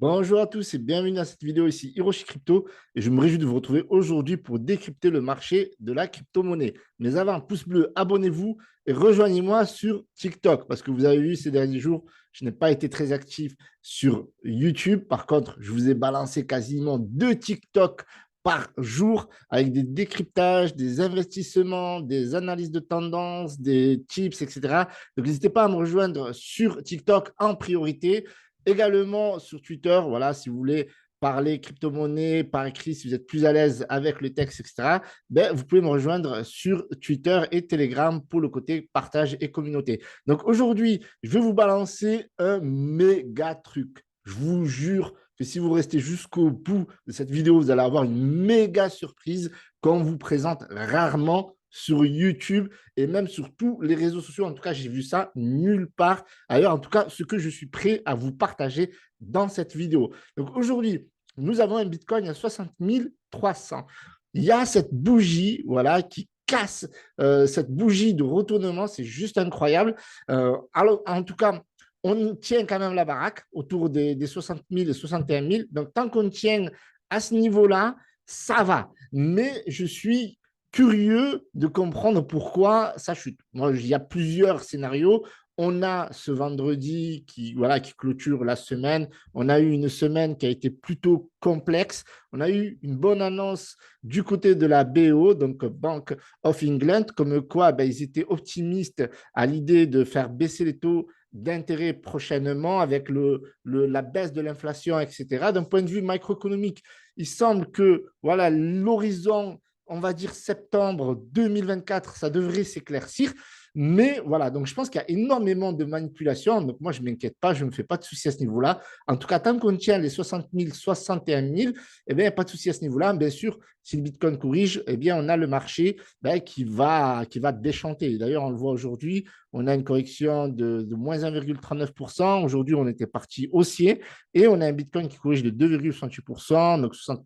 Bonjour à tous et bienvenue dans cette vidéo ici Hiroshi Crypto et je me réjouis de vous retrouver aujourd'hui pour décrypter le marché de la crypto-monnaie. Mais avant, pouce bleu, abonnez-vous et rejoignez-moi sur TikTok parce que vous avez vu ces derniers jours, je n'ai pas été très actif sur YouTube. Par contre, je vous ai balancé quasiment 2 TikTok par jour avec des décryptages, des investissements, des analyses de tendance, des tips, etc. Donc, n'hésitez pas à me rejoindre sur TikTok en priorité. Également sur Twitter, voilà, si vous voulez parler crypto-monnaie par écrit, si vous êtes plus à l'aise avec le texte, etc., ben, vous pouvez me rejoindre sur Twitter et Telegram pour le côté partage et communauté. Donc aujourd'hui, je vais vous balancer un méga truc. Je vous jure que si vous restez jusqu'au bout de cette vidéo, vous allez avoir une méga surprise qu'on vous présente rarement sur YouTube et même sur tous les réseaux sociaux. En tout cas, j'ai vu ça nulle part ailleurs. En tout cas, ce que je suis prêt à vous partager dans cette vidéo. Donc aujourd'hui, nous avons un Bitcoin à 60 300. Il y a cette bougie, voilà, qui casse cette bougie de retournement. C'est juste incroyable. Alors, en tout cas, on tient quand même la baraque autour des 60 000 et 61 000. Donc, tant qu'on tient à ce niveau-là, ça va. Mais je suis curieux de comprendre pourquoi ça chute. Moi, il y a plusieurs scénarios. On a ce vendredi qui, voilà, qui clôture la semaine. On a eu une semaine qui a été plutôt complexe. On a eu une bonne annonce du côté de la BO, donc Bank of England, comme quoi ben, ils étaient optimistes à l'idée de faire baisser les taux d'intérêt prochainement avec la baisse de l'inflation, etc. D'un point de vue macroéconomique, il semble que voilà, l'horizon, on va dire septembre 2024, ça devrait s'éclaircir. Mais voilà, donc je pense qu'il y a énormément de manipulations. Donc moi, je ne m'inquiète pas, je ne me fais pas de soucis à ce niveau-là. En tout cas, tant qu'on tient les 60 000, 61 000, eh bien, il n'y a pas de souci à ce niveau-là. Bien sûr, si le Bitcoin corrige, eh bien, on a le marché ben, qui va déchanter. D'ailleurs, on le voit aujourd'hui, on a une correction de moins 1,39%. Aujourd'hui, on était parti haussier et on a un Bitcoin qui corrige de 2,68%, donc 60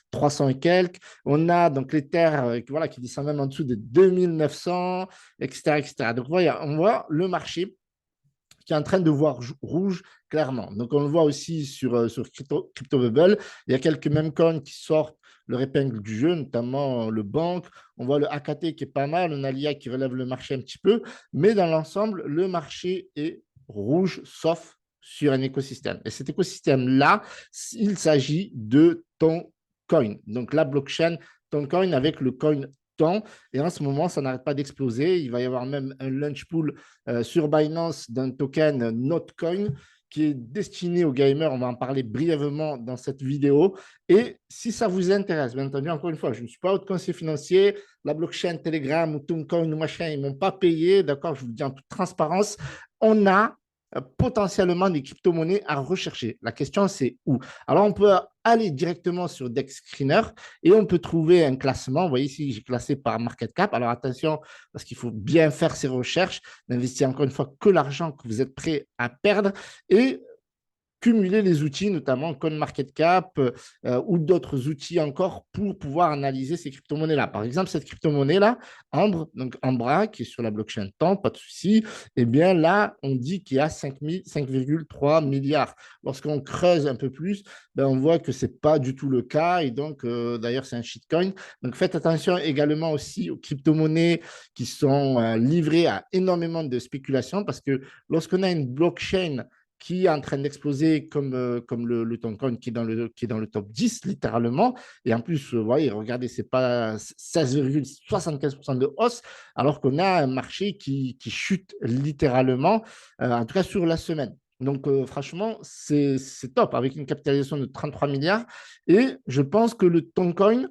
300 et quelques. On a donc l'Ether voilà, qui descend même en dessous de 2900, etc., etc. Donc, voilà, on voit le marché qui est en train de voir rouge clairement. Donc, on le voit aussi sur Crypto Bubble. Il y a quelques mêmes coins qui sortent leur épingle du jeu, notamment le banque. On voit le AKT qui est pas mal, on a l'IA qui relève le marché un petit peu. Mais dans l'ensemble, le marché est rouge, sauf sur un écosystème. Et cet écosystème-là, il s'agit de ton coin. Donc, la blockchain ton coin avec le coin temps. Et en ce moment, ça n'arrête pas d'exploser. Il va y avoir même un launch pool sur Binance d'un token Notcoin qui est destiné aux gamers. On va en parler brièvement dans cette vidéo. Et si ça vous intéresse, bien entendu, encore une fois, je ne suis pas votre conseiller financier. La blockchain, Telegram ou Toncoin ou machin, ils ne m'ont pas payé. D'accord, je vous le dis en toute transparence. On a potentiellement des crypto-monnaies à rechercher. La question, c'est où? Alors, on peut aller directement sur Dex Screener et on peut trouver un classement. Vous voyez ici, j'ai classé par market cap. Alors, attention, parce qu'il faut bien faire ses recherches, d'investir encore une fois que l'argent que vous êtes prêt à perdre et cumuler les outils, notamment CoinMarketCap ou d'autres outils encore pour pouvoir analyser ces crypto-monnaies-là. Par exemple, cette crypto-monnaie-là, Ambre, donc Ambra, qui est sur la blockchain Temps, pas de souci, eh bien là, on dit qu'il y a 5,3 milliards. Lorsqu'on creuse un peu plus, ben, on voit que ce n'est pas du tout le cas et donc, d'ailleurs, c'est un shitcoin. Donc, faites attention également aussi aux crypto-monnaies qui sont livrées à énormément de spéculation parce que lorsqu'on a une blockchain qui est en train d'exploser comme le Toncoin qui est dans le top 10, littéralement. Et en plus, vous voyez, regardez, c'est pas 16,75% de hausse, alors qu'on a un marché qui chute littéralement, en tout cas sur la semaine. Donc, franchement, c'est top, avec une capitalisation de 33 milliards. Et je pense que le Toncoin,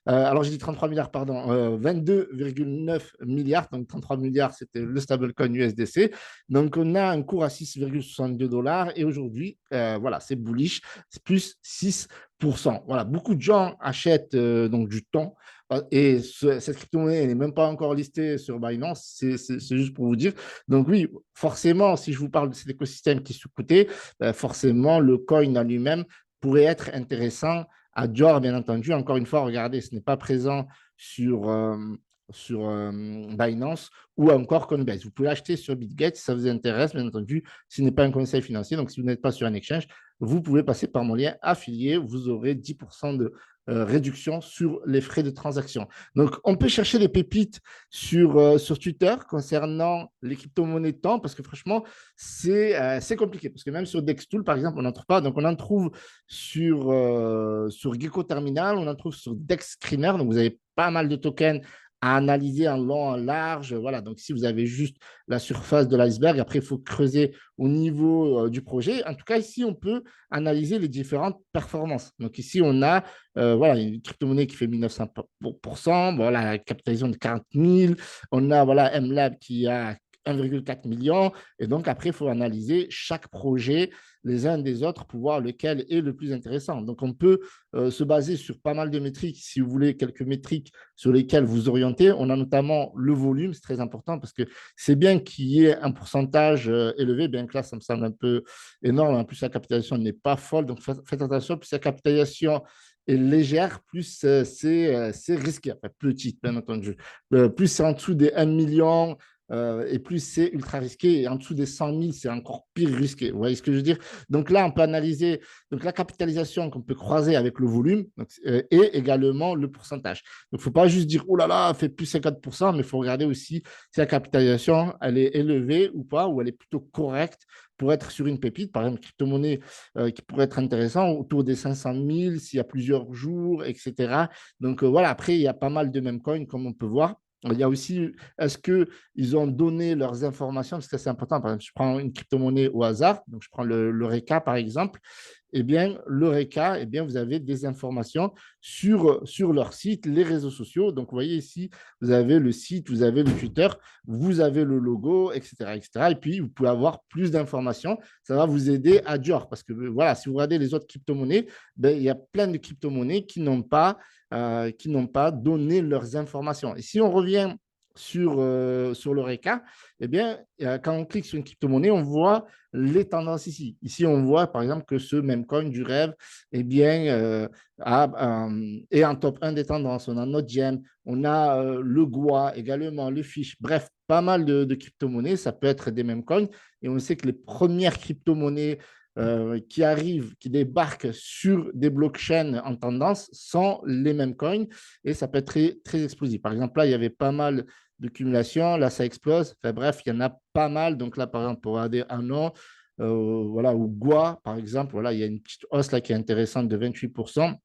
alors, j'ai dit 33 milliards, pardon, 22,9 milliards. Donc, 33 milliards, c'était le stablecoin USDC. Donc, on a un cours à 6,62 dollars. Et aujourd'hui, voilà, c'est bullish, c'est plus 6%. Voilà, beaucoup de gens achètent donc du temps. Et cette crypto-monnaie n'est même pas encore listée sur Binance. C'est juste pour vous dire. Donc, oui, forcément, si je vous parle de cet écosystème qui est sous-coté, forcément, le coin en lui-même pourrait être intéressant à Dior, bien entendu. Encore une fois, regardez, ce n'est pas présent sur Binance ou encore Coinbase. Vous pouvez acheter sur BitGet si ça vous intéresse, bien entendu. Ce n'est pas un conseil financier. Donc, si vous n'êtes pas sur un exchange, vous pouvez passer par mon lien affilié. Vous aurez 10% de réduction sur les frais de transaction. Donc, on peut chercher les pépites sur Twitter concernant les crypto-monnaies de temps parce que franchement, c'est compliqué. Parce que même sur Dextool, par exemple, on n'en trouve pas. Donc, on en trouve sur Gecko Terminal, on en trouve sur Dex Screener. Donc, vous avez pas mal de tokens à analyser en long, en large. Voilà, donc si vous avez juste la surface de l'iceberg, après, il faut creuser au niveau du projet. En tout cas, ici, on peut analyser les différentes performances. Donc ici, on a voilà, une crypto-monnaie qui fait 1900%, voilà, la capitalisation de 40 000. On a voilà, MLab qui a 1,4 million. Et donc, après, il faut analyser chaque projet les uns des autres pour voir lequel est le plus intéressant. Donc, on peut se baser sur pas mal de métriques. Si vous voulez quelques métriques sur lesquelles vous orienter, on a notamment le volume, c'est très important parce que c'est bien qu'il y ait un pourcentage élevé, bien que là, ça me semble un peu énorme. En plus, la capitalisation n'est pas folle. Donc, faites attention. Plus la capitalisation est légère, plus c'est risqué. Enfin, petite, bien entendu. Plus c'est en dessous des 1 million, et plus c'est ultra risqué. Et en dessous des 100 000, c'est encore pire risqué. Vous voyez ce que je veux dire? Donc là, on peut analyser donc, la capitalisation qu'on peut croiser avec le volume donc, et également le pourcentage. Donc, il ne faut pas juste dire, oh là là, fait plus 50%, mais il faut regarder aussi si la capitalisation, elle est élevée ou pas, ou elle est plutôt correcte pour être sur une pépite, par exemple, crypto-monnaie qui pourrait être intéressant, autour des 500 000, s'il y a plusieurs jours, etc. Donc, voilà, après, il y a pas mal de meme coins, comme on peut voir. Il y a aussi, est-ce qu'ils ont donné leurs informations, parce que c'est important. Par exemple, je prends une crypto-monnaie au hasard, donc je prends le RECA par exemple. Eh bien, le RECA, eh bien, vous avez des informations sur leur site, les réseaux sociaux. Donc, vous voyez ici, vous avez le site, vous avez le Twitter, vous avez le logo, etc., etc. Et puis, vous pouvez avoir plus d'informations. Ça va vous aider à Dior. Parce que, voilà, si vous regardez les autres crypto-monnaies, ben, il y a plein de crypto-monnaies qui n'ont pas donné leurs informations. Et si on revient sur l'Oreca, eh bien, quand on clique sur une crypto-monnaie, on voit les tendances ici. Ici, on voit par exemple que ce même coin du rêve eh bien, est en top 1 des tendances. On a notre gem, on a le Gua également, le Fish. Bref, pas mal de crypto-monnaies. Ça peut être des mêmes coins. Et on sait que les premières crypto-monnaies qui arrivent, qui débarquent sur des blockchains en tendance sont les mêmes coins et ça peut être très, très explosif. Par exemple, là, il y avait pas mal de cumulation, là, ça explose. Enfin, bref, il y en a pas mal. Donc là, par exemple, pour regarder un an, voilà, ou Gua, par exemple, voilà, il y a une petite hausse là qui est intéressante de 28%.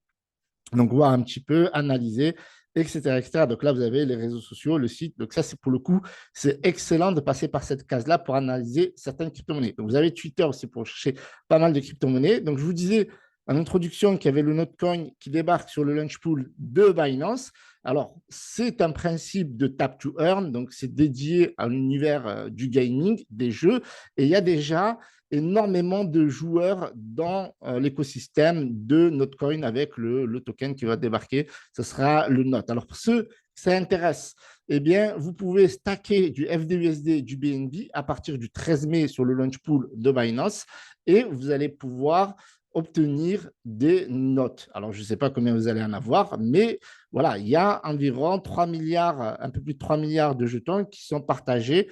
Donc, voir un petit peu, analyser, etc., etc. Donc là, vous avez les réseaux sociaux, le site. Donc ça, c'est pour le coup, c'est excellent de passer par cette case-là pour analyser certaines crypto-monnaies. Donc, vous avez Twitter aussi pour chercher pas mal de crypto-monnaies. Donc, je vous disais en introduction qu'il y avait le Notecoin qui débarque sur le launch pool de Binance. Alors, c'est un principe de tap to earn, donc c'est dédié à l'univers du gaming, des jeux, et il y a déjà énormément de joueurs dans l'écosystème de Notecoin avec le token qui va débarquer. Ce sera le Note. Alors, pour ceux que ça intéresse, eh bien, vous pouvez stacker du FDUSD, du BNB à partir du 13 mai sur le launch pool de Binance et vous allez pouvoir obtenir des notes. Alors, je ne sais pas combien vous allez en avoir, mais voilà, il y a environ 3 milliards, un peu plus de 3 milliards de jetons qui sont partagés.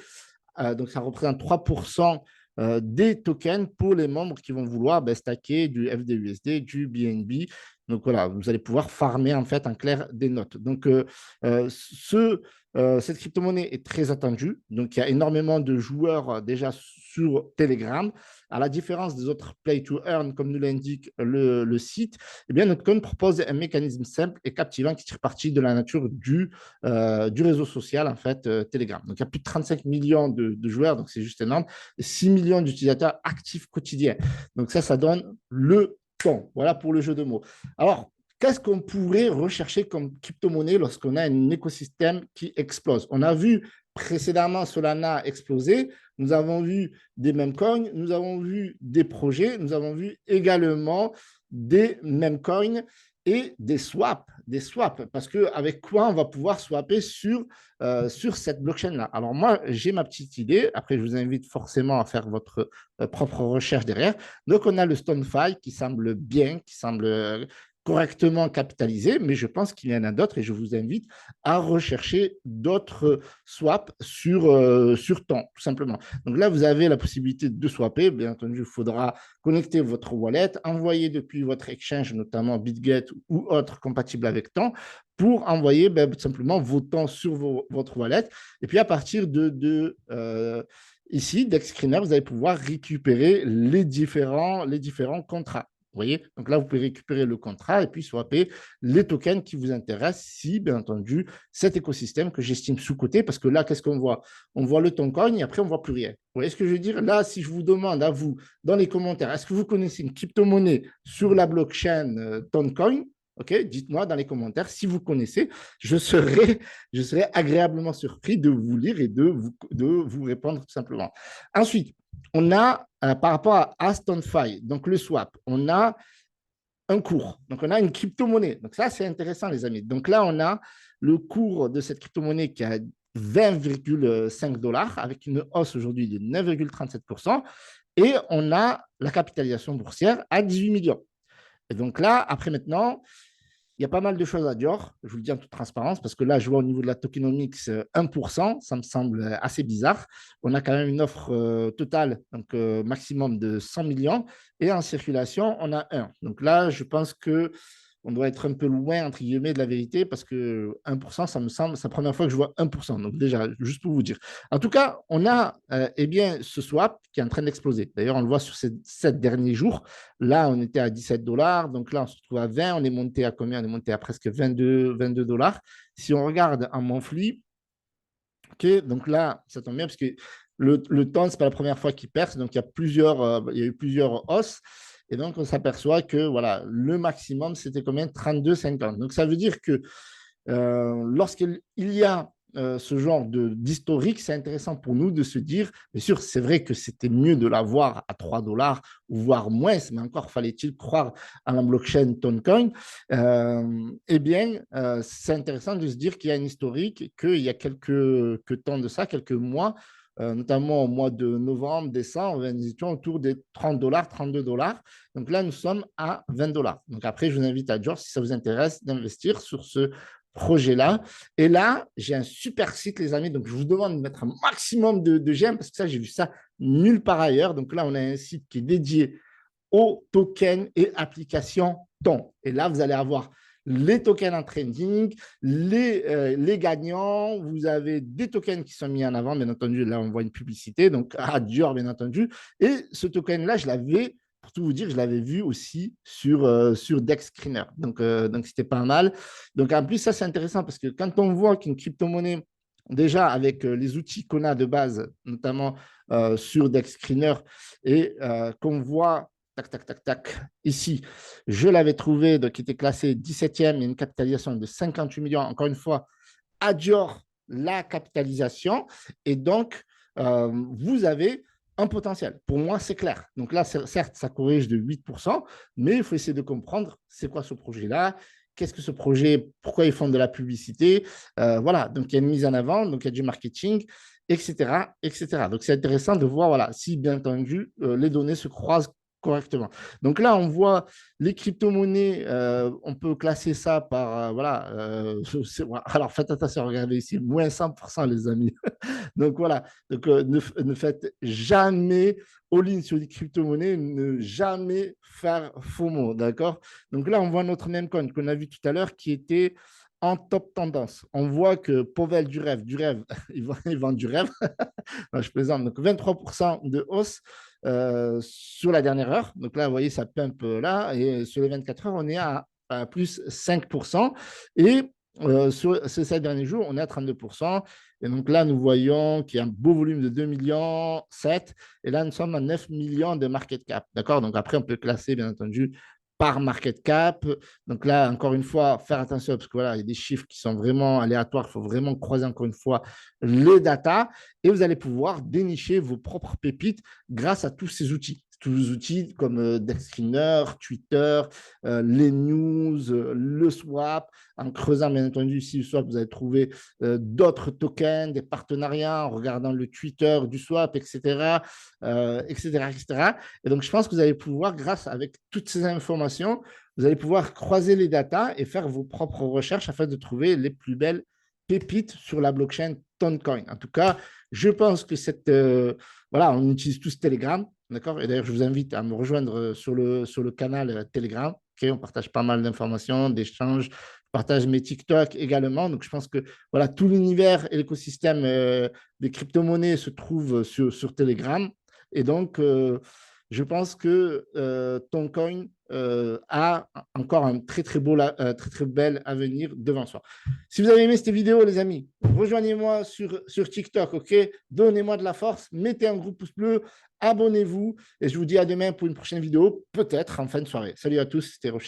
Donc, ça représente 3% des tokens pour les membres qui vont vouloir stacker du FDUSD, du BNB. Donc voilà, vous allez pouvoir farmer en fait en clair des notes. Donc cette crypto-monnaie est très attendue. Donc il y a énormément de joueurs déjà sur Telegram. À la différence des autres play to earn, comme nous l'indique le site, eh bien, Notcoin propose un mécanisme simple et captivant qui tire parti de la nature du réseau social, en fait, Telegram. Donc, il y a plus de 35 millions de joueurs, donc c'est juste énorme. 6 millions d'utilisateurs actifs quotidiens. Donc, ça donne le ton. Voilà pour le jeu de mots. Alors, qu'est-ce qu'on pourrait rechercher comme crypto-monnaie lorsqu'on a un écosystème qui explose? On a vu précédemment Solana exploser, nous avons vu des meme coins, nous avons vu des projets, nous avons vu également des meme coins et des swaps, parce qu'avec quoi on va pouvoir swapper sur cette blockchain-là. Alors moi, j'ai ma petite idée, après je vous invite forcément à faire votre propre recherche derrière. Donc on a le StoneFi qui semble bien, qui semble correctement capitalisé, mais je pense qu'il y en a d'autres et je vous invite à rechercher d'autres swaps sur temps, tout simplement. Donc là, vous avez la possibilité de swapper. Bien entendu, il faudra connecter votre wallet, envoyer depuis votre exchange, notamment BitGet ou autre compatible avec temps, pour envoyer tout simplement vos temps sur votre wallet. Et puis à partir ici, d'Exscreener, vous allez pouvoir récupérer les différents contrats. Vous voyez? Donc là, vous pouvez récupérer le contrat et puis swapper les tokens qui vous intéressent si, bien entendu, cet écosystème que j'estime sous-coté, parce que là, qu'est-ce qu'on voit? On voit le Toncoin et après, on ne voit plus rien. Vous voyez ce que je veux dire? Là, si je vous demande à vous, dans les commentaires, est-ce que vous connaissez une crypto-monnaie sur la blockchain Toncoin? Ok, dites-moi dans les commentaires si vous connaissez. Je serai agréablement surpris de vous lire et de vous répondre tout simplement. Ensuite, on a, par rapport à StoneFi, donc le swap, on a un cours. Donc, on a une crypto-monnaie. Donc, ça, c'est intéressant, les amis. Donc, là, on a le cours de cette crypto-monnaie qui a 20,5 $ avec une hausse aujourd'hui de 9,37%. Et on a la capitalisation boursière à 18 millions. Et donc là, après maintenant, il y a pas mal de choses à dire, je vous le dis en toute transparence, parce que là, je vois au niveau de la tokenomics 1%, ça me semble assez bizarre. On a quand même une offre totale, donc maximum de 100 millions, et en circulation, on a 1. Donc là, je pense que on doit être un peu loin, entre guillemets, de la vérité, parce que 1%, ça me semble, c'est la première fois que je vois 1%. Donc déjà, juste pour vous dire. En tout cas, on a eh bien, ce swap qui est en train d'exploser. D'ailleurs, on le voit sur ces 7 derniers jours. Là, on était à 17 $. Donc là, on se retrouve à 20. On est monté à combien? On est monté à presque 22 $. Si on regarde en monthly, ok, donc là, ça tombe bien parce que le temps, ce n'est pas la première fois qu'il perce. Donc, il y a eu plusieurs hausses. Et donc, on s'aperçoit que voilà, le maximum, c'était combien? 32,50. Donc, ça veut dire que lorsqu'il y a ce genre d'historique, c'est intéressant pour nous de se dire, bien sûr, c'est vrai que c'était mieux de l'avoir à 3 $ ou voire moins, mais encore fallait-il croire à la blockchain Toncoin. Eh bien, c'est intéressant de se dire qu'il y a un historique, qu'il y a quelques temps de ça, quelques mois, notamment au mois de novembre, décembre, nous étions autour des 30 $, 32 $. Donc là, nous sommes à 20 $. Donc après, je vous invite à George, si ça vous intéresse, d'investir sur ce projet-là. Et là, j'ai un super site, les amis. Donc, je vous demande de mettre un maximum de j'aime parce que ça, j'ai vu ça nulle part ailleurs. Donc là, on a un site qui est dédié aux tokens et applications ton. Et là, vous allez avoir les tokens en trending, les gagnants, vous avez des tokens qui sont mis en avant, bien entendu, là on voit une publicité, donc à Dior, bien entendu, et ce token-là, je l'avais, pour tout vous dire, je l'avais vu aussi sur DexScreener, donc c'était pas mal. Donc en plus, ça c'est intéressant parce que quand on voit qu'une crypto-monnaie, déjà avec les outils qu'on a de base, notamment sur DexScreener, et qu'on voit tac, tac, tac, tac, ici, je l'avais trouvé, donc qui était classé 17e, il y a une capitalisation de 58 millions. Encore une fois, adore la capitalisation. Et donc, vous avez un potentiel. Pour moi, c'est clair. Donc là, certes, ça corrige de 8%, mais il faut essayer de comprendre c'est quoi ce projet-là, qu'est-ce que ce projet, pourquoi ils font de la publicité. Voilà, donc il y a une mise en avant, donc il y a du marketing, etc., etc. Donc c'est intéressant de voir voilà, si, bien entendu, les données se croisent correctement. Donc là, on voit les crypto-monnaies, on peut classer ça par, voilà, alors faites attention, regardez ici, moins 100% les amis. Donc voilà, donc, ne faites jamais all-in sur les crypto-monnaies, ne jamais faire FOMO, d'accord? Donc là, on voit notre même coin qu'on a vu tout à l'heure qui était en top tendance. On voit que Powell du rêve, il vend du rêve. Non, je plaisante. Donc 23% de hausse sur la dernière heure. Donc là, vous voyez, ça pump là. Et sur les 24 heures, on est à plus 5%. Et sur ces 7 derniers jours, on est à 32%. Et donc là, nous voyons qu'il y a un beau volume de 2,7 millions. Et là, nous sommes à 9 millions de market cap. D'accord? Donc après, on peut classer, bien entendu, par market cap. Donc là, encore une fois, faire attention parce que voilà, il y a des chiffres qui sont vraiment aléatoires. Il faut vraiment croiser encore une fois les datas et vous allez pouvoir dénicher vos propres pépites grâce à tous ces outils. tous les outils comme Dexscreener, Twitter, les news, le swap. En creusant, bien entendu, ici, le swap, vous allez trouver d'autres tokens, des partenariats, en regardant le Twitter du swap, etc., etc., etc. Et donc, je pense que vous allez pouvoir, grâce avec toutes ces informations, vous allez pouvoir croiser les datas et faire vos propres recherches afin de trouver les plus belles pépites sur la blockchain Toncoin. En tout cas, je pense que voilà, on utilise tous Telegram, d'accord? Et d'ailleurs, je vous invite à me rejoindre sur le canal Telegram. Okay, on partage pas mal d'informations, d'échanges. Je partage mes TikTok également. Donc, je pense que voilà, tout l'univers et l'écosystème des crypto-monnaies se trouve sur Telegram. Et donc, je pense que Toncoin a encore un très, très beau, très, très bel avenir devant soi. Si vous avez aimé cette vidéo, les amis, rejoignez-moi sur TikTok, ok? Donnez-moi de la force, mettez un gros pouce bleu, abonnez-vous et je vous dis à demain pour une prochaine vidéo, peut-être en fin de soirée. Salut à tous, c'était Rocher.